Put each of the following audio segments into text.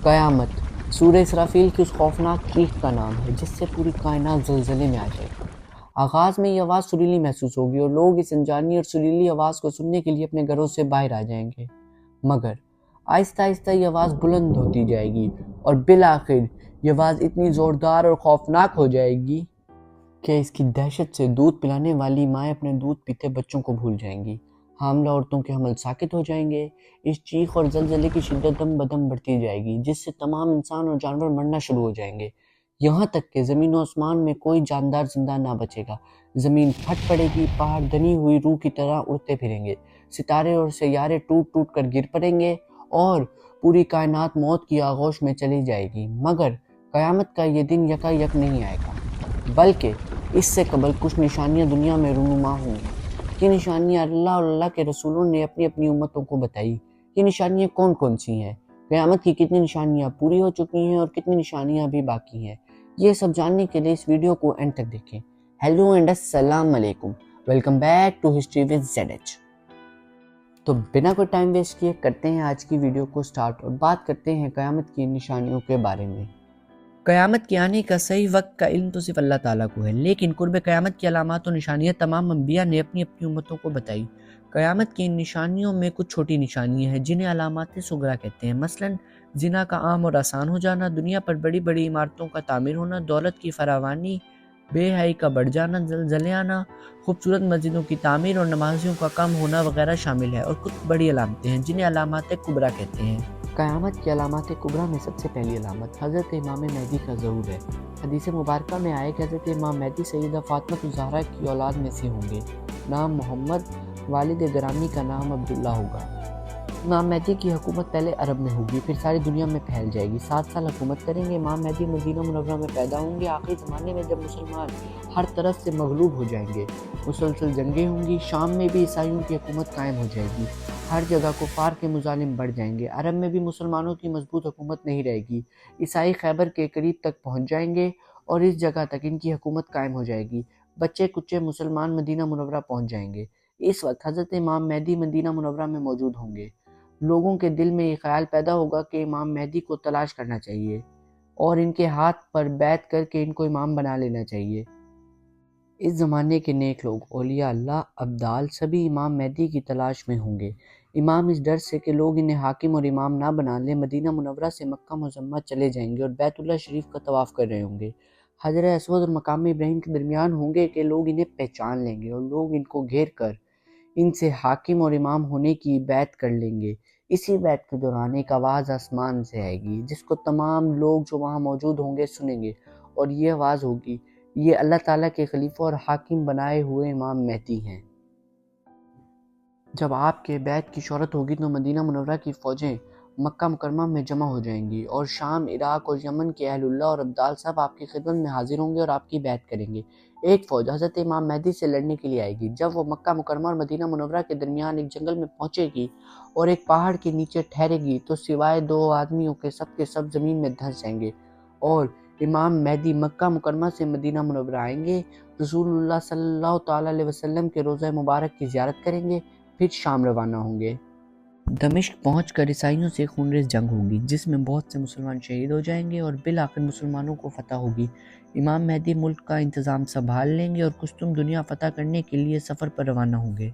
قیامت سورہ اسرافیل کی اس خوفناک چیخ کا نام ہے جس سے پوری کائنات زلزلے میں آ جائے گی۔ آغاز میں یہ آواز سریلی محسوس ہوگی اور لوگ اس انجانی اور سریلی آواز کو سننے کے لیے اپنے گھروں سے باہر آ جائیں گے، مگر آہستہ آہستہ یہ آواز بلند ہوتی جائے گی اور بالآخر یہ آواز اتنی زوردار اور خوفناک ہو جائے گی کہ اس کی دہشت سے دودھ پلانے والی مائیں اپنے دودھ پیتے بچوں کو بھول جائیں گی، حاملہ عورتوں کے حمل ساکت ہو جائیں گے۔ اس چیخ اور زلزلے کی شدت دم بدم بڑھتی جائے گی جس سے تمام انسان اور جانور مرنا شروع ہو جائیں گے، یہاں تک کہ زمین و آسمان میں کوئی جاندار زندہ نہ بچے گا۔ زمین پھٹ پڑے گی، پہاڑ دنی ہوئی روح کی طرح اڑتے پھریں گے، ستارے اور سیارے ٹوٹ ٹوٹ کر گر پڑیں گے اور پوری کائنات موت کی آغوش میں چلی جائے گی۔ مگر قیامت کا یہ دن یکا یک نہیں آئے گا، بلکہ اس سے قبل کچھ نشانیاں دنیا میں رونما ہوں گی۔ یہ نشانیاں اللہ اور اللہ کے رسولوں نے اپنی اپنی امتوں کو بتائی۔ یہ نشانیاں کون کون سی ہیں؟ قیامت کی کتنی نشانیاں پوری ہو چکی ہیں اور کتنی نشانیاں ابھی باقی ہیں؟ یہ سب جاننے کے لیے اس ویڈیو کو اینڈ تک دیکھیں۔ ہیلو اینڈ السلام علیکم، welcome back to history with ZH۔ تو بنا کوئی ٹائم ویسٹ کیے کرتے ہیں آج کی ویڈیو کو سٹارٹ اور بات کرتے ہیں قیامت کی نشانیوں کے بارے میں۔ قیامت کے آنے کا صحیح وقت کا علم تو صرف اللہ تعالیٰ کو ہے، لیکن قرب قیامت کی علامات و نشانیاں تمام انبیاء نے اپنی اپنی امتوں کو بتائی۔ قیامت کی ان نشانیوں میں کچھ چھوٹی نشانیاں ہیں جنہیں علامات صغریٰ کہتے ہیں، مثلاً زنا کا عام اور آسان ہو جانا، دنیا پر بڑی بڑی عمارتوں کا تعمیر ہونا، دولت کی فراوانی، بے حیائی کا بڑھ جانا، زلزلے آنا، خوبصورت مسجدوں کی تعمیر اور نمازیوں کا کم ہونا وغیرہ شامل ہے، اور کچھ بڑی علامتیں ہیں جنہیں علامات کبریٰ کہتے ہیں۔ قیامت کی علامات کبریٰ میں سب سے پہلی علامت حضرت امام مہدی کا ظہور ہے۔ حدیث مبارکہ میں آئے کہ حضرت امام مہدی سیدہ فاطمہ الزہرا کی اولاد میں سے ہوں گے، نام محمد، والد گرامی کا نام عبداللہ ہوگا۔ امام مہدی کی حکومت پہلے عرب میں ہوگی، پھر ساری دنیا میں پھیل جائے گی، 7 سال حکومت کریں گے۔ امام مہدی مدینہ منورہ میں پیدا ہوں گے۔ آخری زمانے میں جب مسلمان ہر طرف سے مغلوب ہو جائیں گے، مسلسل جنگیں ہوں گی، شام میں بھی عیسائیوں کی حکومت قائم ہو جائے گی، ہر جگہ کفار کے مظالم بڑھ جائیں گے، عرب میں بھی مسلمانوں کی مضبوط حکومت نہیں رہے گی، عیسائی خیبر کے قریب تک پہنچ جائیں گے اور اس جگہ تک ان کی حکومت قائم ہو جائے گی، بچے کچے مسلمان مدینہ منورہ پہنچ جائیں گے۔ اس وقت حضرت امام مہدی مدینہ منورہ میں موجود ہوں گے۔ لوگوں کے دل میں یہ خیال پیدا ہوگا کہ امام مہدی کو تلاش کرنا چاہیے اور ان کے ہاتھ پر بیعت کر کے ان کو امام بنا لینا چاہیے۔ اس زمانے کے نیک لوگ، اولیاء اللہ، ابدال سبھی امام مہدی کی تلاش میں ہوں گے۔ امام اس ڈر سے کہ لوگ انہیں حاکم اور امام نہ بنا لیں، مدینہ منورہ سے مکہ معظمہ چلے جائیں گے اور بیت اللہ شریف کا طواف کر رہے ہوں گے۔ حجر اسود اور مقام ابراہیم کے درمیان ہوں گے کہ لوگ انہیں پہچان لیں گے اور لوگ ان کو گھیر کر ان سے حاکم اور امام ہونے کی بیعت کر لیں گے۔ اسی بیعت کے دوران ایک آواز آسمان سے آئے گی جس کو تمام لوگ جو وہاں موجود ہوں گے سنیں گے، اور یہ آواز ہوگی، یہ اللہ تعالیٰ کے خلیفہ اور حاکم بنائے ہوئے امام مہدی ہیں۔ جب آپ کے بیعت کی شہرت ہوگی تو مدینہ منورہ کی فوجیں مکہ مکرمہ میں جمع ہو جائیں گی اور شام، عراق اور یمن کے اہل اللہ اور ابدال سب آپ کی خدمت میں حاضر ہوں گے اور آپ کی بیعت کریں گے۔ ایک فوج حضرت امام مہدی سے لڑنے کے لیے آئے گی۔ جب وہ مکہ مکرمہ اور مدینہ منورہ کے درمیان ایک جنگل میں پہنچے گی اور ایک پہاڑ کے نیچے ٹھہرے گی تو سوائے 2 آدمیوں کے سب زمین میں دھنس جائیں گے اور امام مہدی مکہ مکرمہ سے مدینہ منورہ آئیں گے، رسول اللہ صلی اللہ تعالیٰ علیہ وسلم کے روضہ مبارک کی زیارت کریں گے، پھر شام روانہ ہوں گے۔ دمشق پہنچ کر عیسائیوں سے خونریز جنگ ہوگی جس میں بہت سے مسلمان شہید ہو جائیں گے اور بالآخر مسلمانوں کو فتح ہوگی۔ امام مہدی ملک کا انتظام سنبھال لیں گے اور قسطم دنیا فتح کرنے کے لیے سفر پر روانہ ہوں گے،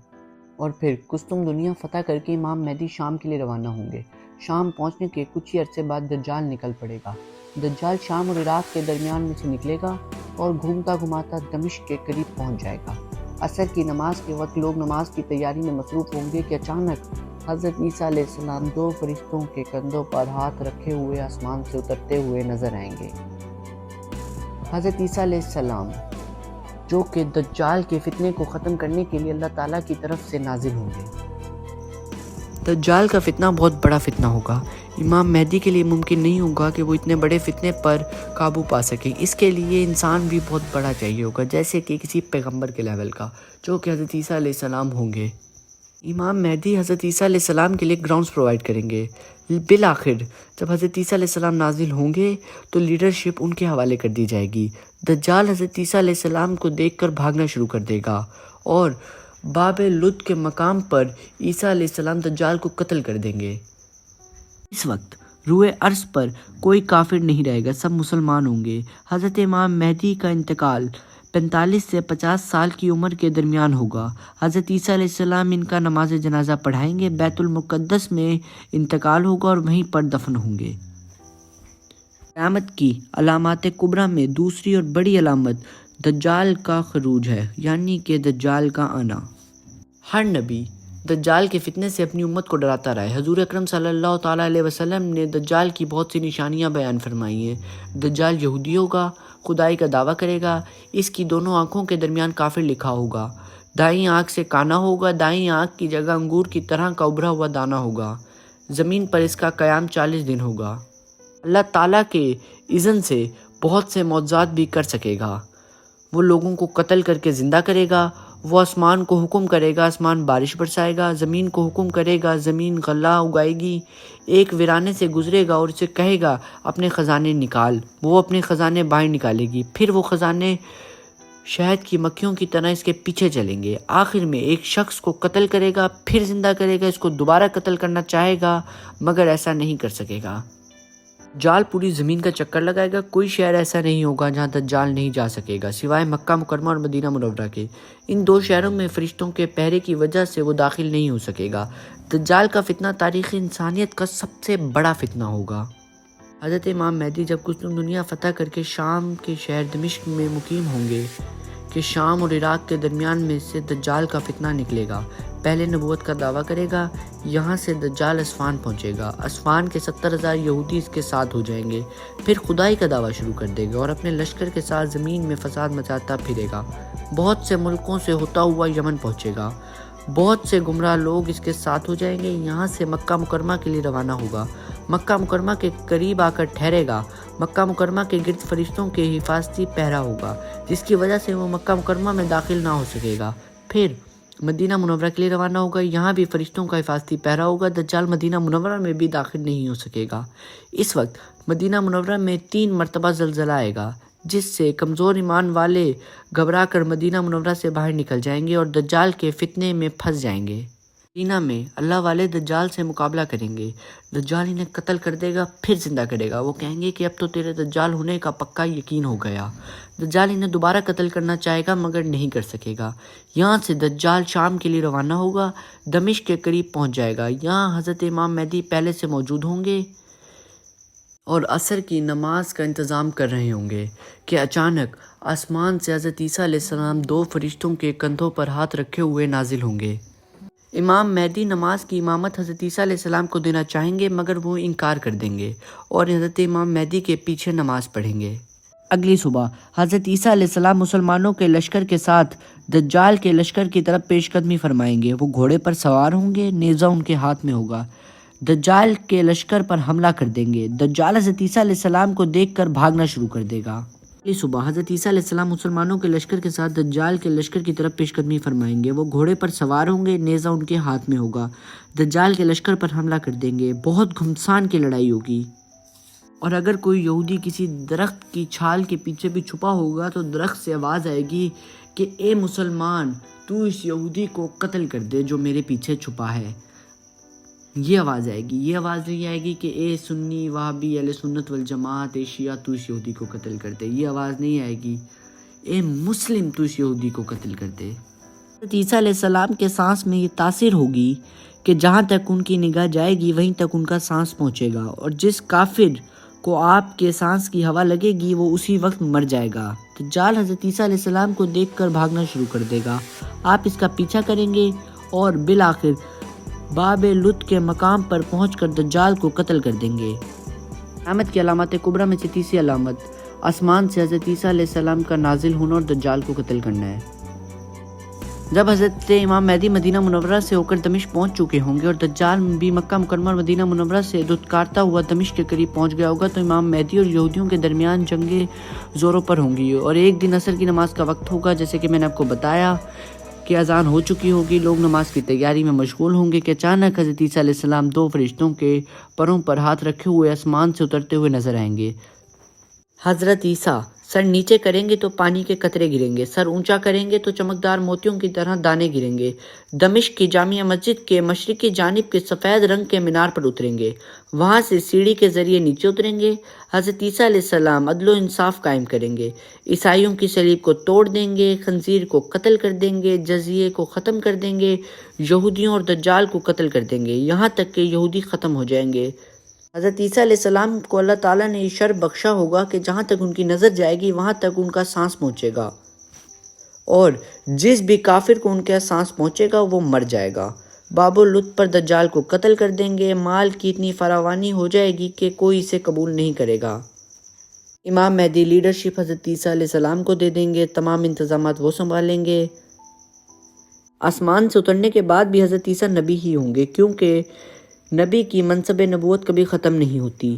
اور پھر قسطم دنیا فتح کر کے امام مہدی شام کے لیے روانہ ہوں گے۔ شام پہنچنے کے کچھ ہی عرصے بعد دجال نکل پڑے گا۔ دجال شام اور عراق کے درمیان میں سے نکلے گا اور گھومتا گھماتا دمشق کے قریب پہنچ جائے گا۔ عصر کی نماز کے وقت لوگ نماز کی تیاری میں مصروف ہوں گے کہ اچانک حضرت عیسیٰ علیہ السلام 2 فرشتوں کے کندھوں پر ہاتھ رکھے ہوئے آسمان سے اترتے ہوئے نظر آئیں گے۔ حضرت عیسیٰ علیہ السلام جو کہ دجال کے فتنے کو ختم کرنے کے لیے اللہ تعالیٰ کی طرف سے نازل ہوں گے۔ دجال کا فتنہ بہت بڑا فتنہ ہوگا۔ امام مہدی کے لیے ممکن نہیں ہوگا کہ وہ اتنے بڑے فتنے پر قابو پا سکیں، اس کے لیے انسان بھی بہت بڑا چاہیے ہوگا، جیسے کہ کسی پیغمبر کے لیول کا، جو کہ حضرت عیسیٰ علیہ السلام ہوں گے۔ امام مہدی حضرت عیسیٰ علیہ السلام کے لیے گراؤنڈز پرووائڈ کریں گے۔ بالآخر جب حضرت عیسیٰ علیہ السلام نازل ہوں گے تو لیڈرشپ ان کے حوالے کر دی جائے گی۔ دجال حضرت عیسیٰ علیہ السلام کو دیکھ کر بھاگنا شروع کر دے گا اور باب لد کے مقام پر عیسیٰ علیہ السلام دجال کو قتل کر دیں گے۔ اس وقت روئے ارض پر کوئی کافر نہیں رہے گا، سب مسلمان ہوں گے۔ حضرت امام مہدی کا انتقال 45 سے 50 سال کی عمر کے درمیان ہوگا۔ حضرت عیسیٰ علیہ السلام ان کا نماز جنازہ پڑھائیں گے، بیت المقدس میں انتقال ہوگا اور وہیں پر دفن ہوں گے۔ قیامت کی علامات کبریٰ میں دوسری اور بڑی علامت دجال کا خروج ہے، یعنی کہ دجال کا آنا۔ ہر نبی دجال کے فتنے سے اپنی امت کو ڈراتا رہا ہے۔ حضور اکرم صلی اللہ تعالیٰ علیہ وسلم نے دجال کی بہت سی نشانیاں بیان فرمائی ہیں۔ دجال یہودی ہوگا، خدائی کا دعویٰ کرے گا، اس کی دونوں آنکھوں کے درمیان کافر لکھا ہوگا، دائیں آنکھ سے کانا ہوگا، دائیں آنکھ کی جگہ انگور کی طرح کا ابھرا ہوا دانہ ہوگا، زمین پر اس کا قیام 40 دن ہوگا۔ اللہ تعالیٰ کے اذن سے بہت سے معجزات بھی کر سکے گا۔ وہ لوگوں کو قتل کر کے زندہ کرے گا، وہ آسمان کو حکم کرے گا، آسمان بارش برسائے گا، زمین کو حکم کرے گا، زمین غلہ اگائے گی، ایک ویرانے سے گزرے گا اور اسے کہے گا اپنے خزانے نکال، وہ اپنے خزانے باہر نکالے گی، پھر وہ خزانے شہد کی مکھیوں کی طرح اس کے پیچھے چلیں گے۔ آخر میں ایک شخص کو قتل کرے گا، پھر زندہ کرے گا، اس کو دوبارہ قتل کرنا چاہے گا مگر ایسا نہیں کر سکے گا۔ دجال پوری زمین کا چکر لگائے گا، کوئی شہر ایسا نہیں ہوگا جہاں دجال نہیں جا سکے گا سوائے مکہ مکرمہ اور مدینہ منورہ کے۔ ان دو شہروں میں فرشتوں کے پہرے کی وجہ سے وہ داخل نہیں ہو سکے گا۔ دجال کا فتنہ تاریخ انسانیت کا سب سے بڑا فتنہ ہوگا۔ حضرت امام مہدی جب کچھ دنیا فتح کر کے شام کے شہر دمشق میں مقیم ہوں گے کہ شام اور عراق کے درمیان میں سے دجال کا فتنہ نکلے گا۔ پہلے نبوت کا دعویٰ کرے گا، یہاں سے دجال اسفان پہنچے گا، اسفان کے 70,000 یہودی اس کے ساتھ ہو جائیں گے، پھر خدائی کا دعویٰ شروع کر دے گا اور اپنے لشکر کے ساتھ زمین میں فساد مچاتا پھرے گا، بہت سے ملکوں سے ہوتا ہوا یمن پہنچے گا، بہت سے گمراہ لوگ اس کے ساتھ ہو جائیں گے، یہاں سے مکہ مکرمہ کے لیے روانہ ہوگا، مکہ مکرمہ کے قریب آ کر ٹھہرے گا، مکہ مکرمہ کے گرد فرشتوں کے حفاظتی پہرا ہوگا جس کی وجہ سے وہ مکہ مکرمہ میں داخل نہ ہو سکے گا، پھر مدینہ منورہ کے لیے روانہ ہوگا، یہاں بھی فرشتوں کا حفاظتی پہرا ہوگا، دجال مدینہ منورہ میں بھی داخل نہیں ہو سکے گا۔ اس وقت مدینہ منورہ میں 3 مرتبہ زلزلہ آئے گا جس سے کمزور ایمان والے گھبرا کر مدینہ منورہ سے باہر نکل جائیں گے اور دجال کے فتنے میں پھنس جائیں گے۔ مدینہ میں اللہ والے دجال سے مقابلہ کریں گے، دجال انہیں قتل کر دے گا، پھر زندہ کرے گا، وہ کہیں گے کہ اب تو تیرے دجال ہونے کا پکا یقین ہو گیا۔ دجال انہیں دوبارہ قتل کرنا چاہے گا مگر نہیں کر سکے گا۔ یہاں سے دجال شام کے لیے روانہ ہوگا، دمشق کے قریب پہنچ جائے گا، یہاں حضرت امام مہدی پہلے سے موجود ہوں گے اور عصر کی نماز کا انتظام کر رہے ہوں گے کہ اچانک آسمان سے حضرت عیسیٰ علیہ السلام 2 فرشتوں کے کندھوں پر ہاتھ رکھے ہوئے نازل ہوں گے۔ امام مہدی نماز کی امامت حضرت عیسیٰ علیہ السلام کو دینا چاہیں گے مگر وہ انکار کر دیں گے اور حضرت امام مہدی کے پیچھے نماز پڑھیں گے۔ اگلی صبح حضرت عیسیٰ علیہ السلام مسلمانوں کے لشکر کے ساتھ دجال کے لشکر کی طرف پیش قدمی فرمائیں گے، وہ گھوڑے پر سوار ہوں گے، نیزہ ان کے ہاتھ میں ہوگا، دجال کے لشکر پر حملہ کر دیں گے۔ دجال حضرت عیسیٰ علیہ السلام کو دیکھ کر بھاگنا شروع کر دے گا۔ اگلی صبح حضرت عیسیٰ علیہ السلام مسلمانوں کے لشکر کے ساتھ دجال کے لشکر کی طرف پیش قدمی فرمائیں گے، وہ گھوڑے پر سوار ہوں گے، نیزہ ان کے ہاتھ میں ہوگا، دجال کے لشکر پر حملہ کر دیں گے، بہت گھمسان کی لڑائی ہوگی، اور اگر کوئی یہودی کسی درخت کی چھال کے پیچھے بھی چھپا ہوگا تو درخت سے آواز آئے گی کہ اے مسلمان، تو اس یہودی کو قتل کر دے جو میرے پیچھے چھپا ہے۔ یہ آواز آئے گی، یہ آواز نہیں آئے گی کہ اے سنی وہابی اہل سنت والجماعت، اے شیعہ تو اس یہودی کو قتل کر دے، یہ آواز نہیں آئے گی اے مسلم تو اس یہودی کو قتل کر دے۔ حضرت عیسیٰ علیہ السلام کے سانس میں یہ تاثیر ہوگی کہ جہاں تک ان کی نگاہ جائے گی وہیں تک ان کا سانس پہنچے گا، اور جس کافر کو آپ کے سانس کی ہوا لگے گی وہ اسی وقت مر جائے گا۔ دجال حضرت عیسیٰ علیہ السلام کو دیکھ کر بھاگنا شروع کر دے گا، آپ اس کا پیچھا کریں گے اور بالآخر باب لط کے مقام پر پہنچ کر دجال کو قتل کر دیں گے۔ قیامت کی علامات کبریٰ میں سے تیسری علامت آسمان سے حضرت عیسیٰ علیہ السلام کا نازل ہونا اور دجال کو قتل کرنا ہے۔ جب حضرت امام مہدی مدینہ منورہ سے ہو کر دمشق پہنچ چکے ہوں گے اور دجال بھی مکہ مکرمہ اور مدینہ منورہ سے دھتکارتا ہوا دمشق کے قریب پہنچ گیا ہوگا تو امام مہدی اور یہودیوں کے درمیان جنگیں زوروں پر ہوں گی، اور ایک دن عصر کی نماز کا وقت ہوگا، جیسے کہ میں نے آپ کو بتایا کہ اذان ہو چکی ہوگی، لوگ نماز کی تیاری میں مشغول ہوں گے کہ اچانک حضرت عیسیٰ علیہ السلام 2 فرشتوں کے پروں پر ہاتھ رکھے ہوئے آسمان سے اترتے ہوئے نظر آئیں گے۔ حضرت عیسیٰ: سر نیچے کریں گے تو پانی کے قطرے گریں گے، سر اونچا کریں گے تو چمکدار موتیوں کی طرح دانے گریں گے۔ دمشق کی جامع مسجد کے مشرقی جانب کے سفید رنگ کے مینار پر اتریں گے، وہاں سے سیڑھی کے ذریعے نیچے اتریں گے۔ حضرت عیسیٰ علیہ السلام عدل و انصاف قائم کریں گے، عیسائیوں کی صلیب کو توڑ دیں گے، خنزیر کو قتل کر دیں گے، جزیے کو ختم کر دیں گے، یہودیوں اور دجال کو قتل کر دیں گے، یہاں تک کہ یہودی ختم ہو جائیں گے۔ حضرت عیسیٰ علیہ السلام کو اللہ تعالیٰ نے یہ شرف بخشا ہوگا کہ جہاں تک ان کی نظر جائے گی وہاں تک ان کا سانس پہنچے گا، اور جس بھی کافر کو ان کا سانس پہنچے گا وہ مر جائے گا۔ باب اللط پر دجال کو قتل کر دیں گے، مال کی اتنی فراوانی ہو جائے گی کہ کوئی اسے قبول نہیں کرے گا۔ امام مہدی لیڈرشپ حضرت عیسیٰ علیہ السلام کو دے دیں گے، تمام انتظامات وہ سنبھالیں گے۔ آسمان سے اترنے کے بعد بھی حضرت عیسیٰ نبی ہی ہوں گے، کیونکہ نبی کی منصب نبوت کبھی ختم نہیں ہوتی۔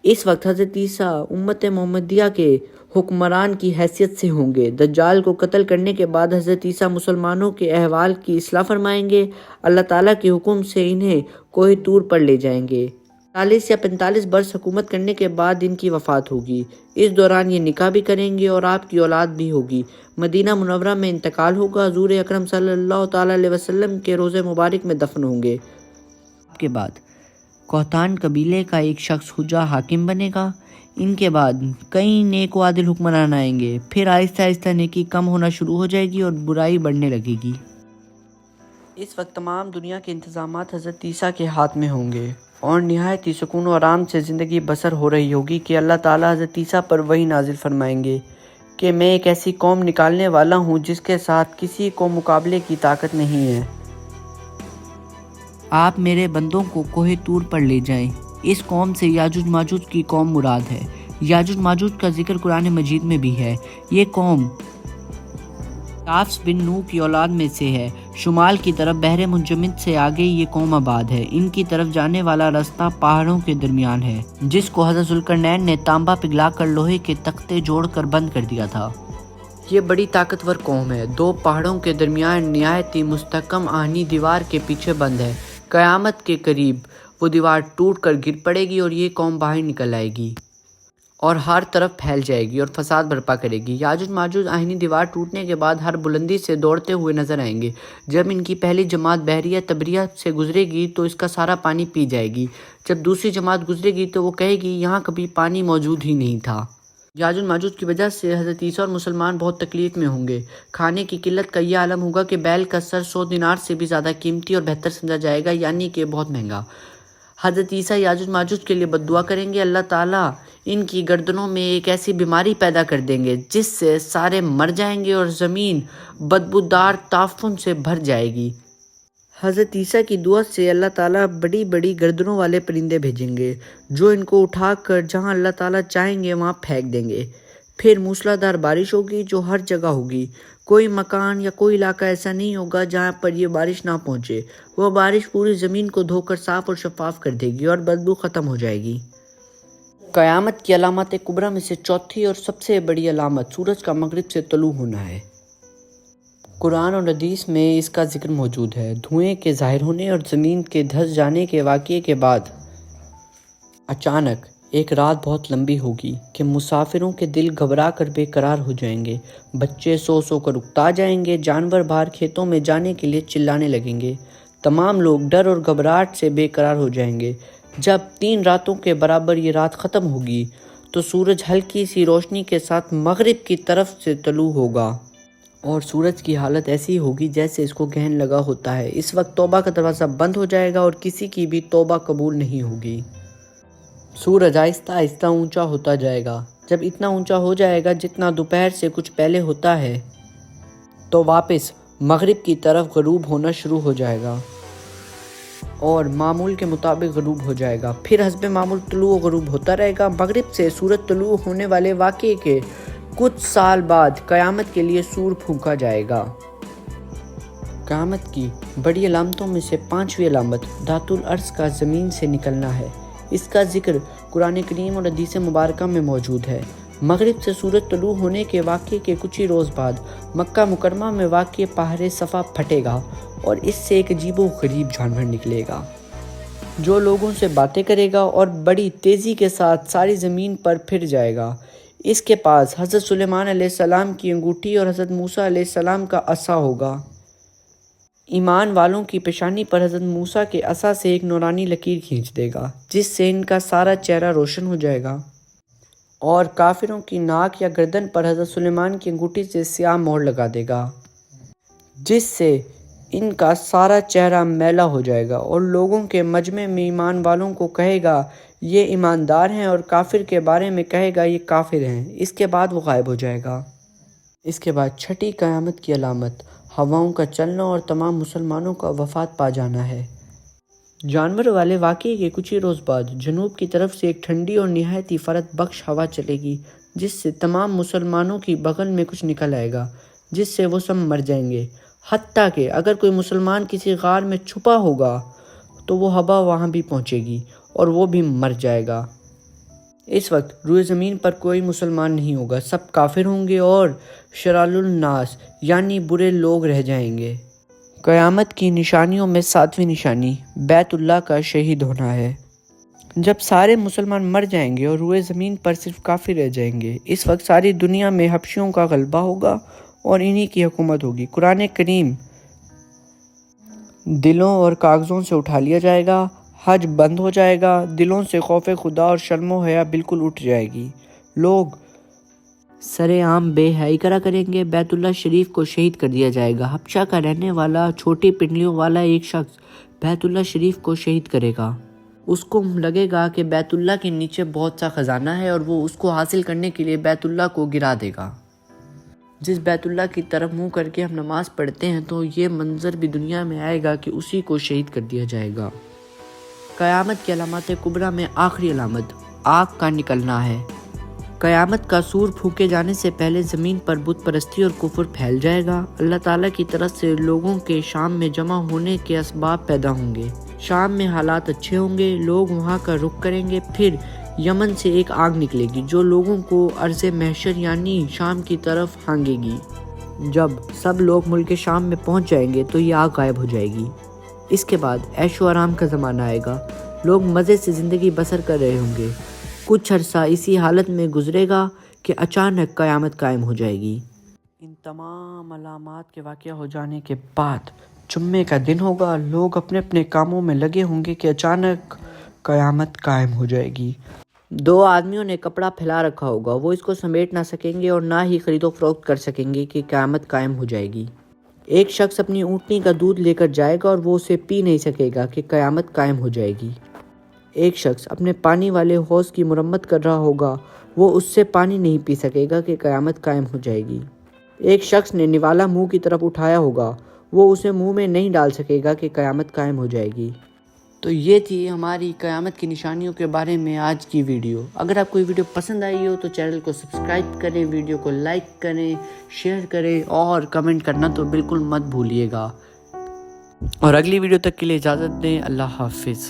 اس وقت حضرت عیسیٰ امت محمدیہ کے حکمران کی حیثیت سے ہوں گے۔ دجال کو قتل کرنے کے بعد حضرت عیسیٰ مسلمانوں کے احوال کی اصلاح فرمائیں گے، اللہ تعالیٰ کے حکم سے انہیں کوہ طور پر لے جائیں گے۔ 40 یا 45 برس حکومت کرنے کے بعد ان کی وفات ہوگی، اس دوران یہ نکاح بھی کریں گے اور آپ کی اولاد بھی ہوگی۔ مدینہ منورہ میں انتقال ہوگا، حضور اکرم صلی اللہ تعالیٰ علیہ وسلم کے روضہ مبارک میں دفن ہوں گے۔ کے بعد کوہتان قبیلے کا ایک شخص حجہ حاکم بنے گا، ان کے بعد کئی نیک و عادل حکمران آئیں گے، پھر آہستہ آہستہ نیکی کم ہونا شروع ہو جائے گی اور برائی بڑھنے لگے گی۔ اس وقت تمام دنیا کے انتظامات حضرت عیسیٰ کے ہاتھ میں ہوں گے اور نہایت ہی سکون و آرام سے زندگی بسر ہو رہی ہوگی کہ اللہ تعالیٰ حضرت عیسیٰ پر وحی نازل فرمائیں گے کہ میں ایک ایسی قوم نکالنے والا ہوں جس کے ساتھ کسی کو مقابلے کی طاقت نہیں ہے، آپ میرے بندوں کو کوہ طور پر لے جائیں۔ اس قوم سے یاجوج ماجوج کی قوم مراد ہے۔ یاجوج ماجوج کا ذکر قرآن مجید میں بھی ہے۔ یہ قوم تافس بن نوح کی اولاد میں سے ہے۔ شمال کی طرف بحر منجمد سے آگے یہ قوم آباد ہے۔ ان کی طرف جانے والا راستہ پہاڑوں کے درمیان ہے، جس کو حضرت ذوالقرنین نے تانبا پگھلا کر لوہے کے تختے جوڑ کر بند کر دیا تھا۔ یہ بڑی طاقتور قوم ہے، دو پہاڑوں کے درمیان نہایت ہی مستحکم آہنی دیوار کے پیچھے بند ہے۔ قیامت کے قریب وہ دیوار ٹوٹ کر گر پڑے گی اور یہ قوم باہر نکل آئے گی اور ہر طرف پھیل جائے گی اور فساد برپا کرے گی۔ یاجوج ماجوج آہنی دیوار ٹوٹنے کے بعد ہر بلندی سے دوڑتے ہوئے نظر آئیں گے۔ جب ان کی پہلی جماعت بحریہ تبریہ سے گزرے گی تو اس کا سارا پانی پی جائے گی، جب دوسری جماعت گزرے گی تو وہ کہے گی یہاں کبھی پانی موجود ہی نہیں تھا۔ یاجوج ماجوج کی وجہ سے حضرت عیسیٰ اور مسلمان بہت تکلیف میں ہوں گے۔ کھانے کی قلت کا یہ عالم ہوگا کہ بیل کا سر 100 دینار سے بھی زیادہ قیمتی اور بہتر سمجھا جائے گا، یعنی کہ بہت مہنگا۔ حضرت عیسیٰ یاجوج ماجوج کے لیے بد دعا کریں گے، اللہ تعالیٰ ان کی گردنوں میں ایک ایسی بیماری پیدا کر دیں گے جس سے سارے مر جائیں گے اور زمین بدبودار تعفن سے بھر جائے گی۔ حضرت عیسیٰ کی دعا سے اللہ تعالیٰ بڑی بڑی گردنوں والے پرندے بھیجیں گے جو ان کو اٹھا کر جہاں اللہ تعالیٰ چاہیں گے وہاں پھینک دیں گے۔ پھر موسلادھار بارش ہوگی جو ہر جگہ ہوگی، کوئی مکان یا کوئی علاقہ ایسا نہیں ہوگا جہاں پر یہ بارش نہ پہنچے۔ وہ بارش پوری زمین کو دھو کر صاف اور شفاف کر دے گی اور بدبو ختم ہو جائے گی۔ قیامت کی علامات کبریٰ میں سے چوتھی اور سب سے بڑی علامت سورج کا مغرب سے طلوع ہونا ہے۔ قرآن اور حدیث میں اس کا ذکر موجود ہے۔ دھوئیں کے ظاہر ہونے اور زمین کے دھس جانے کے واقعے کے بعد اچانک ایک رات بہت لمبی ہوگی کہ مسافروں کے دل گھبرا کر بے قرار ہو جائیں گے، بچے سو سو کر اکتا جائیں گے، جانور باہر کھیتوں میں جانے کے لیے چلانے لگیں گے، تمام لوگ ڈر اور گھبراہٹ سے بے قرار ہو جائیں گے۔ جب 3 راتوں کے برابر یہ رات ختم ہوگی تو سورج ہلکی سی روشنی کے ساتھ مغرب کی طرف سے طلوع ہوگا اور سورج کی حالت ایسی ہوگی جیسے اس کو گہن لگا ہوتا ہے۔ اس وقت توبہ کا دروازہ بند ہو جائے گا اور کسی کی بھی توبہ قبول نہیں ہوگی۔ سورج آہستہ آہستہ اونچا ہوتا جائے گا، جب اتنا اونچا ہو جائے گا جتنا دوپہر سے کچھ پہلے ہوتا ہے تو واپس مغرب کی طرف غروب ہونا شروع ہو جائے گا اور معمول کے مطابق غروب ہو جائے گا، پھر حسب معمول طلوع و غروب ہوتا رہے گا۔ مغرب سے سورج طلوع ہونے والے واقعے کے کچھ سال بعد قیامت کے لیے سور پھونکا جائے گا۔ قیامت کی بڑی علامتوں میں سے 5ویں علامت دھات الارض کا زمین سے نکلنا ہے۔ اس کا ذکر قرآن کریم اور حدیث مبارکہ میں موجود ہے۔ مغرب سے سورج طلوع ہونے کے واقعے کے کچھ ہی روز بعد مکہ مکرمہ میں واقع پہاڑ صفا پھٹے گا اور اس سے ایک عجیب و غریب جانور نکلے گا۔ جو لوگوں سے باتیں کرے گا اور بڑی تیزی کے ساتھ ساری زمین پر پھر جائے گا۔ اس کے پاس حضرت سلیمان علیہ السلام کی انگوٹھی اور حضرت موسیٰ علیہ السلام کا عصا ہوگا۔ ایمان والوں کی پیشانی پر حضرت موسیٰ کے عصا سے ایک نورانی لکیر کھینچ دے گا، جس سے ان کا سارا چہرہ روشن ہو جائے گا، اور کافروں کی ناک یا گردن پر حضرت سلیمان کی انگوٹھی سے سیاہ مہر لگا دے گا، جس سے ان کا سارا چہرہ میلا ہو جائے گا، اور لوگوں کے مجمع میں ایمان والوں کو کہے گا یہ ایماندار ہیں، اور کافر کے بارے میں کہے گا یہ کافر ہیں۔ اس کے بعد وہ غائب ہو جائے گا۔ اس کے بعد چھٹی قیامت کی علامت ہواؤں کا چلنا اور تمام مسلمانوں کا وفات پا جانا ہے۔ جانور والے واقعے کے کچھ ہی روز بعد جنوب کی طرف سے ایک ٹھنڈی اور نہایت ہی فرحت بخش ہوا چلے گی، جس سے تمام مسلمانوں کی بغل میں کچھ نکل آئے گا، جس سے وہ سب مر جائیں گے۔ حتیٰ کہ اگر کوئی مسلمان کسی غار میں چھپا ہوگا تو وہ ہوا وہاں بھی پہنچے گی اور وہ بھی مر جائے گا۔ اس وقت روئے زمین پر کوئی مسلمان نہیں ہوگا، سب کافر ہوں گے اور شرار الناس یعنی برے لوگ رہ جائیں گے۔ قیامت کی نشانیوں میں 7ویں نشانی بیت اللہ کا شہید ہونا ہے۔ جب سارے مسلمان مر جائیں گے اور روئے زمین پر صرف کافر رہ جائیں گے، اس وقت ساری دنیا میں حبشیوں کا غلبہ ہوگا اور انہی کی حکومت ہوگی۔ قرآن کریم دلوں اور کاغذوں سے اٹھا لیا جائے گا، حج بند ہو جائے گا، دلوں سے خوف خدا اور شرم و حیا بالکل اٹھ جائے گی، لوگ سرے عام بے حیائی کریں گے۔ بیت اللہ شریف کو شہید کر دیا جائے گا۔ حبشہ کا رہنے والا چھوٹی پنڈلیوں والا ایک شخص بیت اللہ شریف کو شہید کرے گا۔ اس کو لگے گا کہ بیت اللہ کے نیچے بہت سا خزانہ ہے اور وہ اس کو حاصل کرنے کے لیے بیت اللہ کو گرا دے گا۔ جس بیت اللہ کی طرف منہ کر کے ہم نماز پڑھتے ہیں تو یہ منظر بھی دنیا میں آئے گا کہ اسی کو شہید کر دیا جائے گا۔ قیامت کی علامات کبریٰ میں آخری علامت آگ کا نکلنا ہے۔ قیامت کا سور پھونکے جانے سے پہلے زمین پر بت پرستی اور کفر پھیل جائے گا۔ اللہ تعالیٰ کی طرف سے لوگوں کے شام میں جمع ہونے کے اسباب پیدا ہوں گے۔ شام میں حالات اچھے ہوں گے، لوگ وہاں کا رخ کریں گے۔ پھر یمن سے ایک آگ نکلے گی جو لوگوں کو ارض محشر یعنی شام کی طرف ہانگے گی۔ جب سب لوگ ملک شام میں پہنچ جائیں گے تو یہ آگ غائب ہو جائے گی۔ اس کے بعد عیش و آرام کا زمانہ آئے گا، لوگ مزے سے زندگی بسر کر رہے ہوں گے۔ کچھ عرصہ اسی حالت میں گزرے گا کہ اچانک قیامت قائم ہو جائے گی۔ ان تمام علامات کے واقع ہو جانے کے بعد جمعے کا دن ہوگا، لوگ اپنے اپنے کاموں میں لگے ہوں گے کہ اچانک قیامت قائم ہو جائے گی۔ 2 آدمیوں نے کپڑا پھیلا رکھا ہوگا، وہ اس کو سمیٹ نہ سکیں گے اور نہ ہی خرید و فروخت کر سکیں گے کہ قیامت قائم ہو جائے گی۔ ایک شخص اپنی اونٹنی کا دودھ لے کر جائے گا اور وہ اسے پی نہیں سکے گا کہ قیامت قائم ہو جائے گی۔ ایک شخص اپنے پانی والے حوض کی مرمت کر رہا ہوگا، وہ اس سے پانی نہیں پی سکے گا کہ قیامت قائم ہو جائے گی۔ ایک شخص نے نوالا منہ کی طرف اٹھایا ہوگا، وہ اسے منہ میں نہیں ڈال سکے گا کہ قیامت قائم ہو جائے گی۔ تو یہ تھی ہماری قیامت کی نشانیوں کے بارے میں آج کی ویڈیو۔ اگر آپ کو یہ ویڈیو پسند آئی ہو تو چینل کو سبسکرائب کریں، ویڈیو کو لائک کریں، شیئر کریں اور کمنٹ کرنا تو بالکل مت بھولیے گا۔ اور اگلی ویڈیو تک کے لیے اجازت دیں۔ اللہ حافظ۔